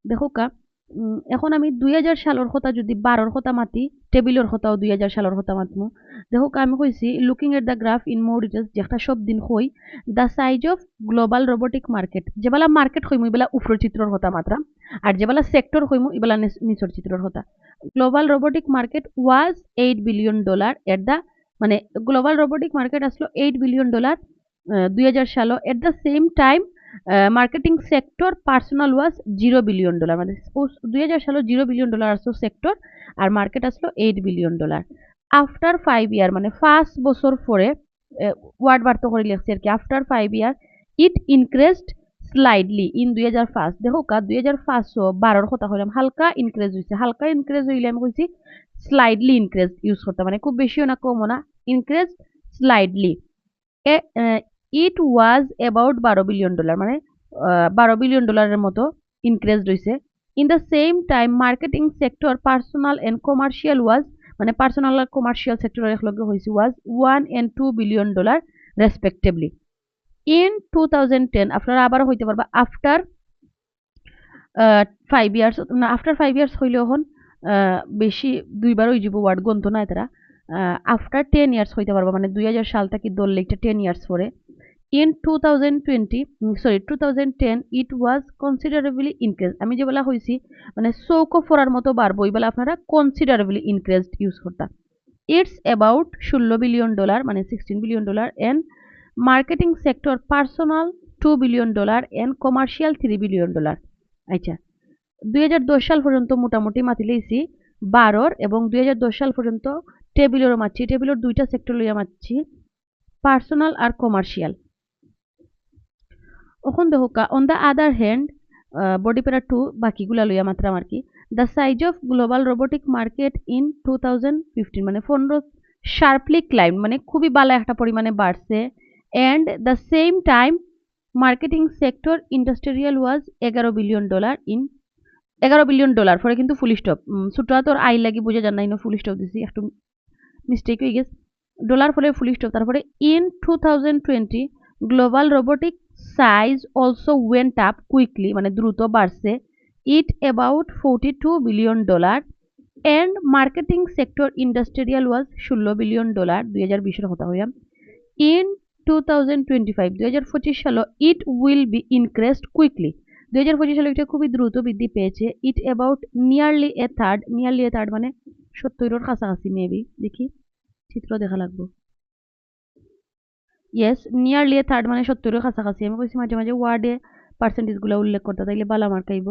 দেখো কা এখন আমি 2000 সালের কথা যদি 12 কথা মাতি টেবিলের কথাও 2000 সালের কথা মাতমু দেখো আমি কইছি looking at the graph in more details যেটা সব দিন হই the size of global robotic market যেবেলা মার্কেট হইমু এবেলা উপরের চিত্রর কথা মাত্রা আর যেবেলা সেক্টর হইমু এবেলা নিচের চিত্রর কথা global robotic market was $8 billion at the মানে গ্লোবাল রোবোটিক মার্কেট আসলো $8 billion 2000 সালে at the same time marketing sector personal was $0 billion মানে 2000 সালে $0 billion আসলো সেক্টর আর মার্কেট আসলো $8 billion আফটার 5 ইয়ার মানে 5 বছর পরে ওয়ার্ড বার্তা করে লিখছে আর কি after 5 year it increased slightly in 2005 দেখো কা 2005 12 কথা হইলাম হালকা ইনক্রিজ হইছে হালকা ইনক্রিজ হইলে আমি কইছি স্লাইডলি ইনক্রিজ ইউজ করতে মানে খুব বেশিও না কমও না increase slightly it was about $12 billion মানে $12 billion মতো ইনক্রিজড হইছে in the same time marketing sector personal and commercial was মানে পার্সোনাল আর কমার্শিয়াল সেক্টর একলগে হইছে was $1 and $2 billion respectively in 2010 আপনারা আবার হইতে পারবা আফটার 5 ইয়ার্স না আফটার 5 ইয়ার্স হইলে এখন বেশি দুইবার হয়ে যাব ওয়ার্ড গন্ত না তারা আফটার 10 ইয়ার্স হইতে পারবা মানে 2000 সাল থেকে ধরলে একটা 10 ইয়ার্স পরে in 2010 it was considerably increase আমি যে বলা হয়েছি মানে চৌকো ফোরার মতো বাড়বো এবেলা আপনারা কনসিডারেবলি ইনক্রিজড ইউজ করতা ইটস অ্যাবাউট $16 billion মানে $16 billion and marketing sector personal $2 billion and commercial $3 billion আচ্ছা 2010 সাল পর্যন্ত মোটামুটি মাতি লইছি 12 এবং 2010 সাল পর্যন্ত টেবিলেরও মারছি টেবিলের দুইটা সেক্টর লইয়া মারছি পার্সোনাল আর কমার্শিয়াল এখন দেখো on the other hand body প্যারা 2 বাকিগুলা লইয়া মাত্রা আর কি the size of global robotic market in 2015 মানে 15 শার্পলি ক্লাইম মানে খুবই ভালো একটা পরিমাণে বাড়ছে and the same time marketing sector industrial was $11 billion in $11 billion পরে কিন্তু ফুল স্টপ ছোটা তোর আই লাগি বুঝে জান নাই ফুল স্টপ দিছি একটু মিস্টেক হয়ে গেছে ডলার ফলে ফুল স্টপ তারপরে in 2020 global robotic size also went up quickly মানে দ্রুত বাড়ছে it about $42 billion and marketing sector industrial was $16 billion 2020 কথা হইয়াম ইন 2025 সালে it will be increased quickly 2025 সালে এটা খুবই দ্রুত বৃদ্ধি পেয়েছে it about nearly a third মানে 70 এর কাছাকাছি মেবি দেখি চিত্র দেখা লাগবো ইয়েস নিয়ারলি এ থার্ড মানে 70 এর কাছাকাছি আমি কইছি মাঝে মাঝে ওয়ার্ডে পার্সেন্টেজ গুলো উল্লেখ করতে তাইলে বালা মার্ক আইব